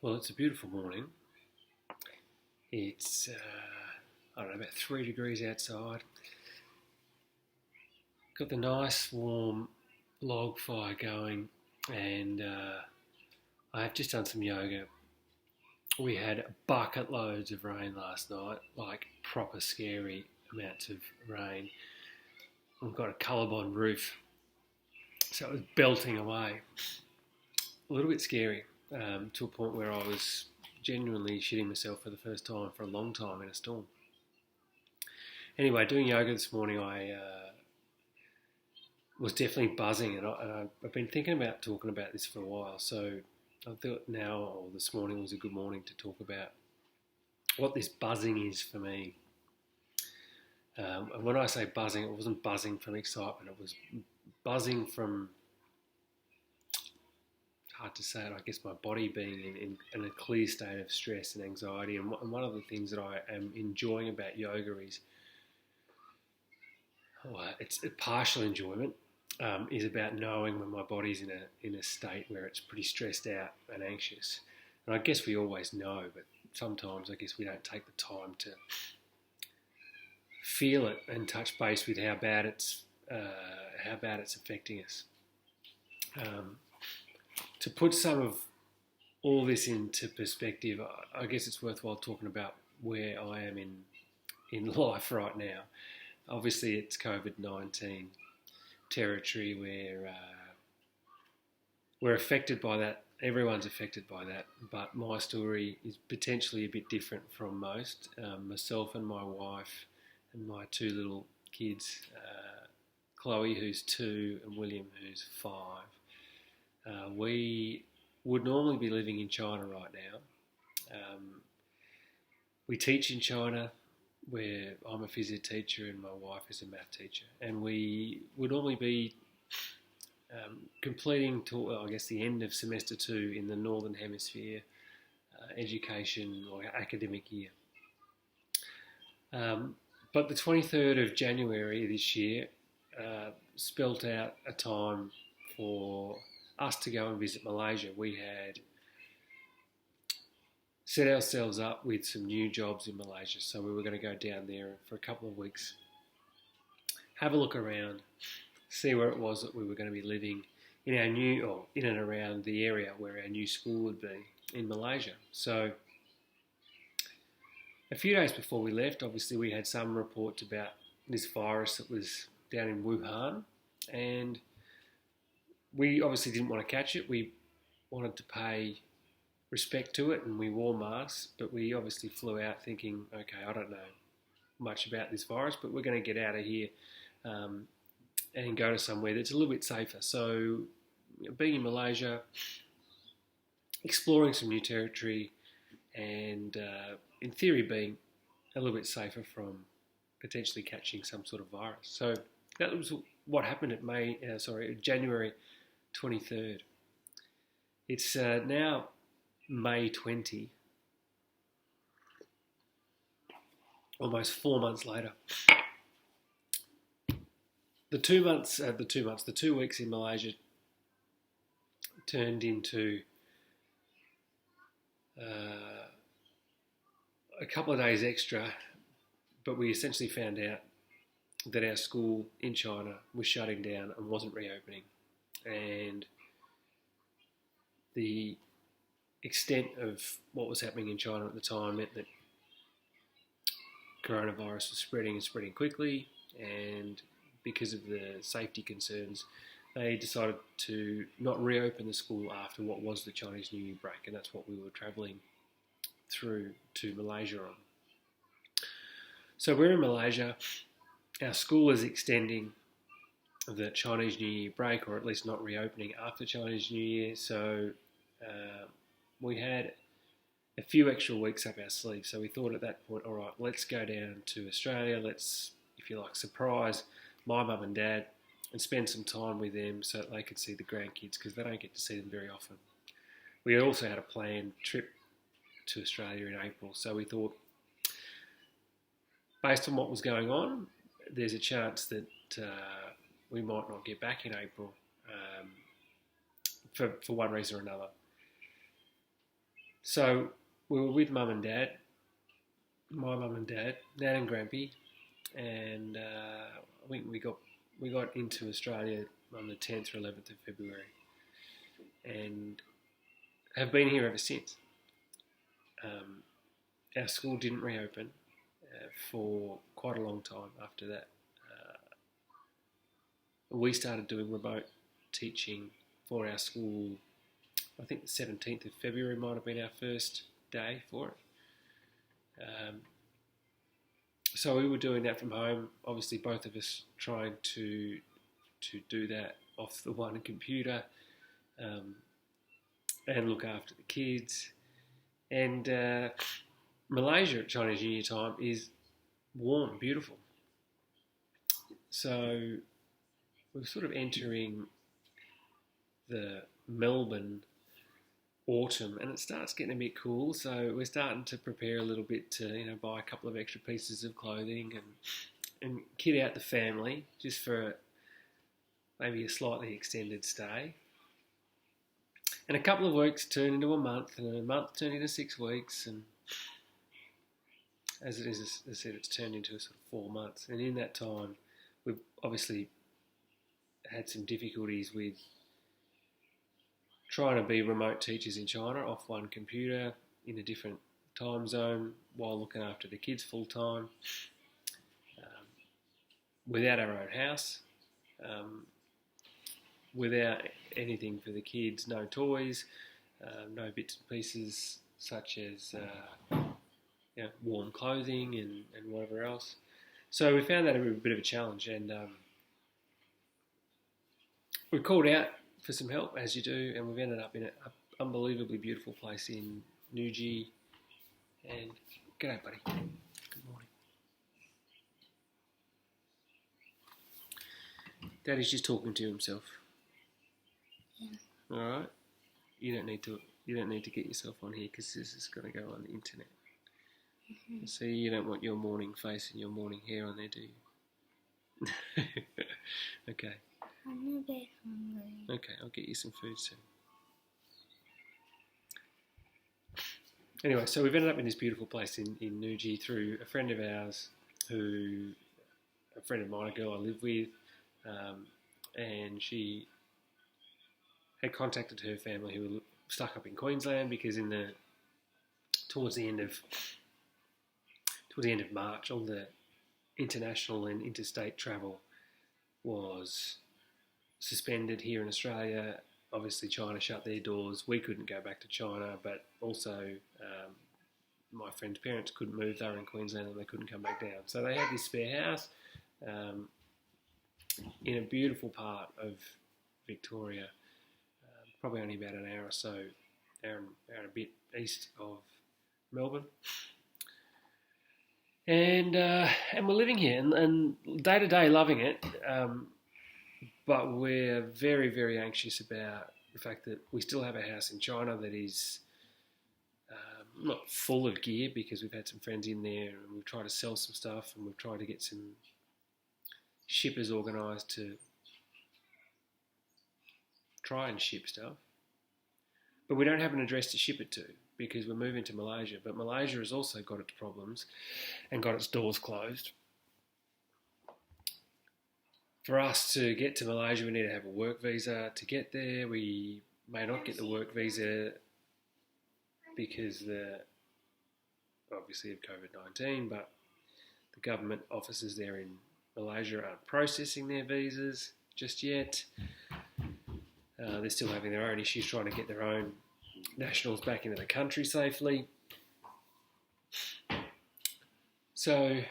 Well, it's a beautiful morning. It's, I don't know, about 3 degrees outside. Got the nice warm log fire going, and I have just done some yoga. We had bucket loads of rain last night, like proper scary amounts of rain. We've got a colorbond roof, so it was belting away. A little bit scary, to a point where I was genuinely shitting myself for the first time for a long time in a storm. Anyway, doing yoga this morning, I was definitely buzzing, and I've been thinking about talking about this for a while. So I thought now or this morning was a good morning to talk about what this buzzing is for me. And when I say buzzing, it wasn't buzzing from excitement. It was buzzing from, hard to say it, I guess my body being in a clear state of stress and anxiety. And one of the things that I am enjoying about yoga is, it's a partial enjoyment, is about knowing when my body's in a state where it's pretty stressed out and anxious. And I guess we always know, but sometimes I guess we don't take the time to feel it and touch base with how bad it's affecting us. To put some of all this into perspective, I guess it's worthwhile talking about where I am in life right now. Obviously, it's COVID-19 territory where we're affected by that. Everyone's affected by that, but my story is potentially a bit different from most. Myself and my wife and my two little kids, Chloe, who's 2, and William, who's 5. We would normally be living in China right now. We teach in China, where I'm a physio teacher and my wife is a math teacher, and we would normally be completing, I guess, the end of semester 2 in the Northern Hemisphere education or academic year. But the 23rd of January this year spelt out a time for us to go and visit Malaysia. We had set ourselves up with some new jobs in Malaysia, so we were going to go down there for a couple of weeks, have a look around, see where it was that we were going to be living in our new, or in and around the area where our new school would be in Malaysia. So a few days before we left, obviously we had some reports about this virus that was down in Wuhan, and we obviously didn't want to catch it. We wanted to pay respect to it, and we wore masks, but we obviously flew out thinking, okay, I don't know much about this virus, but we're going to get out of here and go to somewhere that's a little bit safer. So being in Malaysia, exploring some new territory, and in theory being a little bit safer from potentially catching some sort of virus. So that was what happened at January 23rd. It's now May 20, almost 4 months later. The 2 weeks in Malaysia turned into a couple of days extra, but we essentially found out that our school in China was shutting down and wasn't reopening. And the extent of what was happening in China at the time meant that coronavirus was spreading quickly, and because of the safety concerns, they decided to not reopen the school after what was the Chinese New Year break, and that's what we were travelling through to Malaysia on. So we're in Malaysia. Our school is extending the Chinese New Year break, or at least not reopening after Chinese New Year. So we had a few extra weeks up our sleeve. So we thought at that point, all right, let's go down to Australia. Let's, if you like, surprise my mum and dad and spend some time with them so that they could see the grandkids, because they don't get to see them very often. We also had a planned trip to Australia in April. So we thought, based on what was going on, there's a chance that we might not get back in April for one reason or another. So we were with mum and dad, my mum and dad, Nan and Grampy, and I think we got into Australia on the 10th or 11th of February, and have been here ever since. Um, our school didn't reopen for quite a long time after that. We started doing remote teaching for our school. I think the 17th of February might have been our first day for it. So we were doing that from home. Obviously, both of us trying to do that off the one computer, and look after the kids. And Malaysia at Chinese New Year time is warm, beautiful. So we're sort of entering the Melbourne autumn, and it starts getting a bit cool. So we're starting to prepare a little bit to, buy a couple of extra pieces of clothing and kit out the family just for maybe a slightly extended stay. And a couple of weeks turn into a month, and a month turned into 6 weeks, and as I said, it's turned into sort of 4 months. And in that time, we've obviously had some difficulties with trying to be remote teachers in China off one computer in a different time zone while looking after the kids full time, without our own house, without anything for the kids, no toys, no bits and pieces such as warm clothing and whatever else. So we found that a bit of a challenge, and we called out for some help, as you do, and we've ended up in an unbelievably beautiful place in Nuji. And g'day, buddy. Good morning. Daddy's just talking to himself. Yeah. All right. You don't need to get yourself on here because this is going to go on the internet. Mm-hmm. So you don't want your morning face and your morning hair on there, do you? Okay. I'm a bit hungry. Okay, I'll get you some food soon. Anyway, so we've ended up in this beautiful place in Nuji through a friend of ours a friend of mine, a girl I live with, and she had contacted her family who were stuck up in Queensland because towards the end of March, all the international and interstate travel was suspended here in Australia. Obviously, China shut their doors. We couldn't go back to China, but also my friend's parents couldn't move. They were in Queensland and they couldn't come back down. So they had this spare house in a beautiful part of Victoria, probably only about an hour or so, hour and a bit east of Melbourne. And we're living here and day to day loving it. But we're very, very anxious about the fact that we still have a house in China that is not full of gear because we've had some friends in there and we've tried to sell some stuff and we've tried to get some shippers organised to try and ship stuff. But we don't have an address to ship it to because we're moving to Malaysia. But Malaysia has also got its problems and got its doors closed. For us to get to Malaysia, we need to have a work visa to get there. We may not get the work visa because obviously of COVID-19, but the government offices there in Malaysia aren't processing their visas just yet. They're still having their own issues trying to get their own nationals back into the country safely. So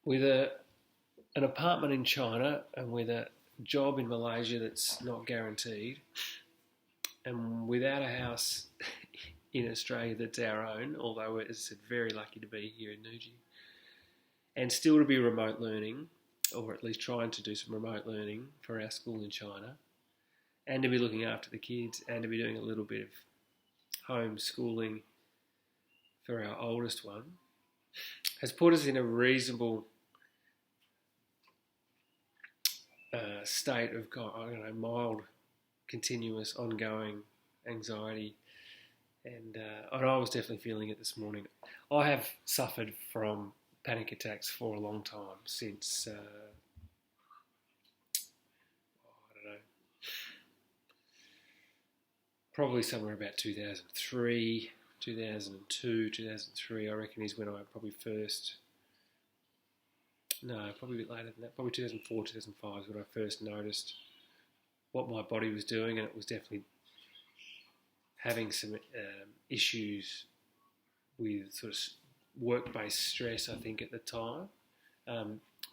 with an apartment in China and with a job in Malaysia that's not guaranteed, and without a house in Australia that's our own, although we're, as I said, very lucky to be here in Nuji, and still to be remote learning, or at least trying to do some remote learning for our school in China, and to be looking after the kids, and to be doing a little bit of homeschooling for our oldest one, has put us in a reasonable state of, mild continuous, ongoing anxiety, and I was definitely feeling it this morning. I have suffered from panic attacks for a long time, since I don't know, probably somewhere about 2003, 2002, 2003. I reckon is when I probably first. No, probably a bit later than that. Probably 2004, 2005 is when I first noticed what my body was doing, and it was definitely having some issues with sort of work-based stress, I think, at the time.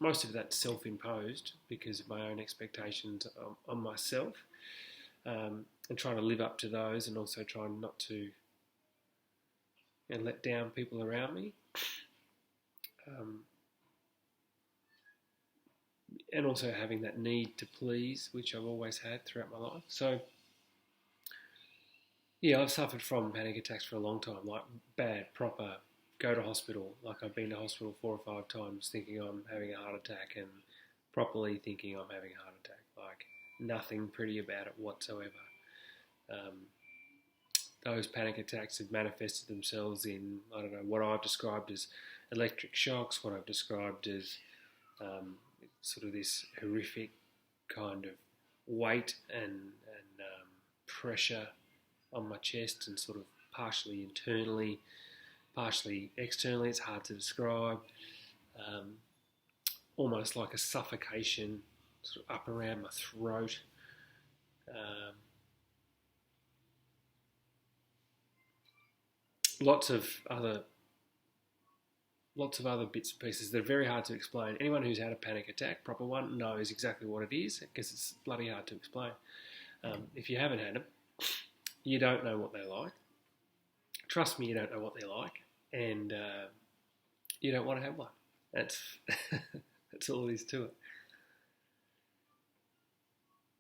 Most of that self-imposed because of my own expectations on myself, and trying to live up to those, and also trying not to let down people around me. And also having that need to please, which I've always had throughout my life. So, yeah, I've suffered from panic attacks for a long time, like bad, proper, go to hospital. Like I've been to hospital 4 or 5 times thinking I'm having a heart attack, and properly thinking I'm having a heart attack. Like nothing pretty about it whatsoever. Those panic attacks have manifested themselves in, I don't know, what I've described as electric shocks, what I've described as sort of this horrific kind of weight and pressure on my chest, and sort of partially internally, partially externally. It's hard to describe. Almost like a suffocation sort of up around my throat. Lots of other bits and pieces that are very hard to explain. Anyone who's had a panic attack, proper one, knows exactly what it is, because it's bloody hard to explain. If you haven't had them, you don't know what they're like. Trust me, you don't know what they're like, and you don't want to have one. That's that's all there is to it.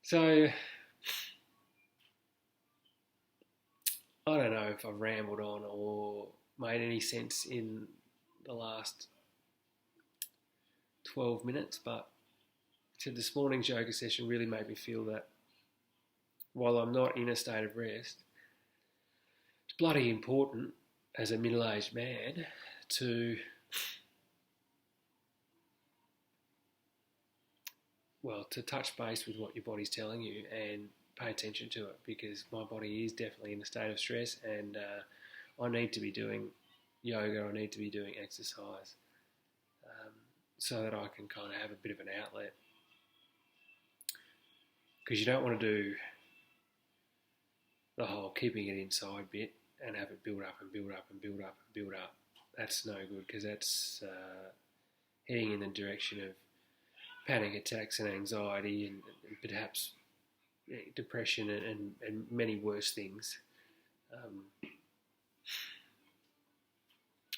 So, I don't know if I've rambled on or made any sense in the last 12 minutes, but this morning's yoga session really made me feel that while I'm not in a state of rest, it's bloody important as a middle-aged man to touch base with what your body's telling you and pay attention to it, because my body is definitely in a state of stress, and I need to be doing yoga, I need to be doing exercise, so that I can kind of have a bit of an outlet, because you don't want to do the whole keeping it inside bit and have it build up and build up and build up and build up. That's no good, because that's heading in the direction of panic attacks and anxiety, and perhaps depression and many worse things.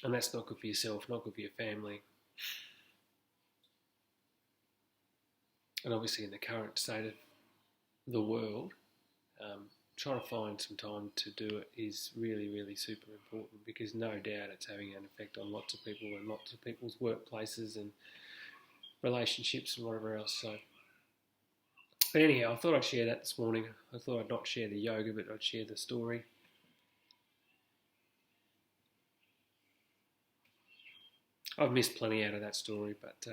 And that's not good for yourself, not good for your family. And obviously in the current state of the world, trying to find some time to do it is really, really super important, because no doubt it's having an effect on lots of people and lots of people's workplaces and relationships and whatever else. So, but anyhow, I thought I'd share that this morning. I thought I'd not share the yoga, but I'd share the story. I've missed plenty out of that story, but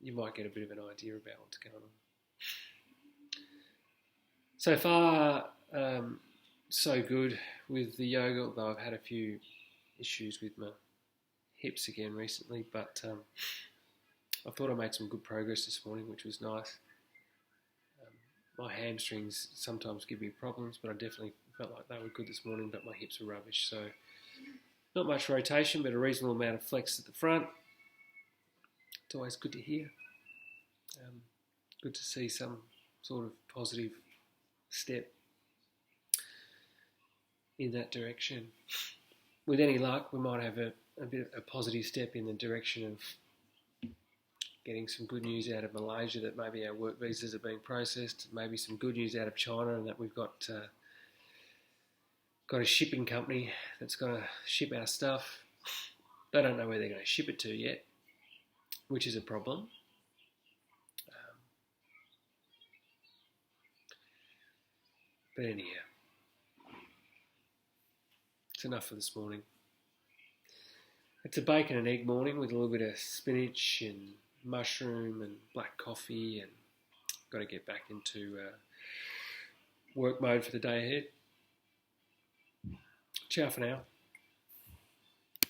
you might get a bit of an idea about what's going on. So far, so good with the yoga, although I've had a few issues with my hips again recently, but I thought I made some good progress this morning, which was nice. My hamstrings sometimes give me problems, but I definitely felt like they were good this morning, but my hips were rubbish. So not much rotation, but a reasonable amount of flex at the front. It's always good to hear. Good to see some sort of positive step in that direction. With any luck, we might have a bit of a positive step in the direction of getting some good news out of Malaysia, that maybe our work visas are being processed, maybe some good news out of China, and that we've got a shipping company that's going to ship our stuff. They don't know where they're going to ship it to yet, which is a problem. But anyhow, it's enough for this morning. It's a bacon and egg morning with a little bit of spinach and mushroom and black coffee, and got to get back into work mode for the day ahead. Ciao for now.